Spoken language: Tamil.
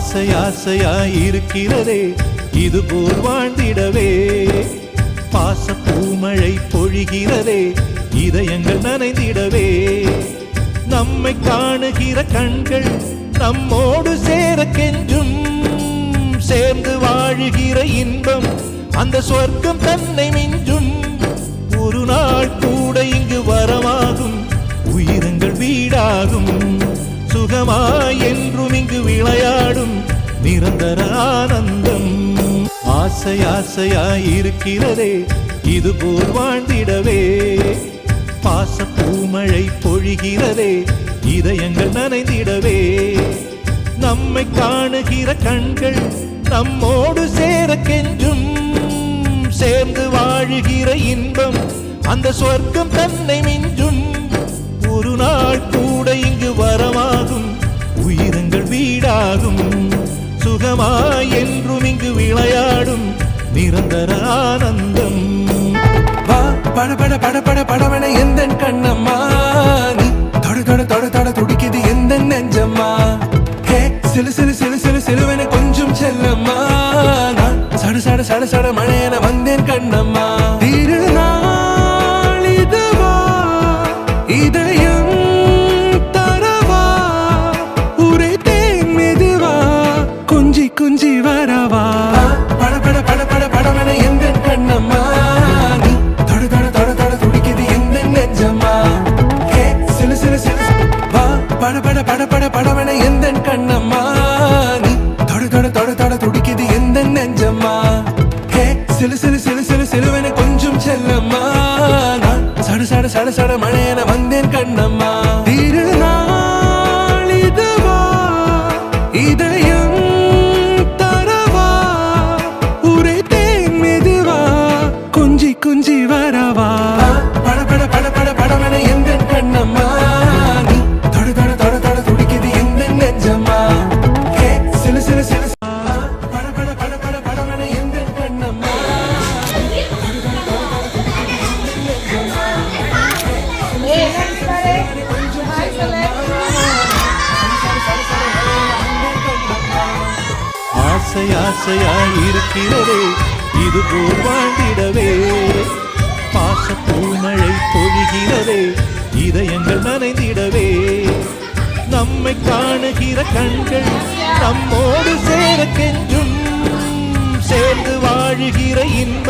ஆசை ஆசையாயிருக்கிறதே இதுபோல் வாழ்ந்திடவே. பாச பூமழை பொழிகிறதே இதயங்கள் நனைந்திடவே. நம்மை காணுகிற கண்கள் நம்மோடு சேர கெஞ்சும். சேர்ந்து வாழுகிற இன்பம் அந்த சொர்க்கம் தன்னை மிஞ்சும். ஒரு நாள் கூட இங்கு வரமாகும், உயிரங்கள் வீடாகும். சுகமாய் என்றும் இங்கு விளையாடும் நிரந்தர ஆனந்தம். ஆசை ஆசையாயிருக்கிறதே இதுபோல் வாழ்ந்திடவே. பாச பூமழை பொழிகிறதே இதயங்கள் நனைந்திடவே. நம்மை காணுகிற கண்கள் நம்மோடு சேர கெஞ்சும். சேர்ந்து வாழுகிற இன்பம் அந்த சொர்க்கம் தன்னை மிஞ்சும். ஒரு நாள் கூட இங்கு வரமாகும், உயிரங்கள் வீடாகும். சுகமாய் என்றும் இங்கு விளையாடும் நிரந்தர ஆனந்தம். பட பட பட பட படவன எந்த கண்ணம்மா, நீ தொட தொட தொட தொட துடிக்குது எந்த நெஞ்சம்மா. ஹே சிலு சிலு சிலு சிலு சிலுவன கொஞ்சம் செல்லம்மா. நான் சட சட சட சட மழையன வந்தேன் கண்ணம்மா. திருநாள் இதுவா இதயம் தரவா, உரைத்தேன் மெதுவா கொஞ்சி கொஞ்சி வரவா. பட பட பட பட படவன எந்த கண்ணம்மா, நீ தொட தொட தொட தொட துடிக்குது எந்த நெஞ்சம்மா. ஹே சிலு சிலு சிலு வா பட பட பட பட படவன எந்த கண்ணம்மா, நீ தொட தொட தொட தொட துடிக்குது எந்த நெஞ்சம்மா. ஹே சிலு சிலு சிலு சிலு சிலுவன கொஞ்சம் செல்லம்மா. நான் சட சட சட சட மழையன வந்தேன் கண்ணம்மா. திருநாள் இதுவா இதயம் தரவா, உரைத்தேன் மெதுவா கொஞ்சி கொஞ்சி வரவா. பட பட பட பட படவன எந்த கண்ணம்மா, நீ தொட தொட தொட தொட துடிக்குது எந்த நெஞ்சம்மா. ஹே சிலு சிலு சிலு பட பட பட பட படவன எந்த கண்ணம்மா. ஆசை ஆசையாயிருக்கிறதே இதுபோல் வாழ்ந்திடவே. பாச பூமழை பொழிகிறதே இதயங்கள் நனைந்திடவே. நம்மை காணுகிற கண்கள் நம்மோடு சேர கெஞ்சும். சேர்ந்து வாழுகிற இன்பம்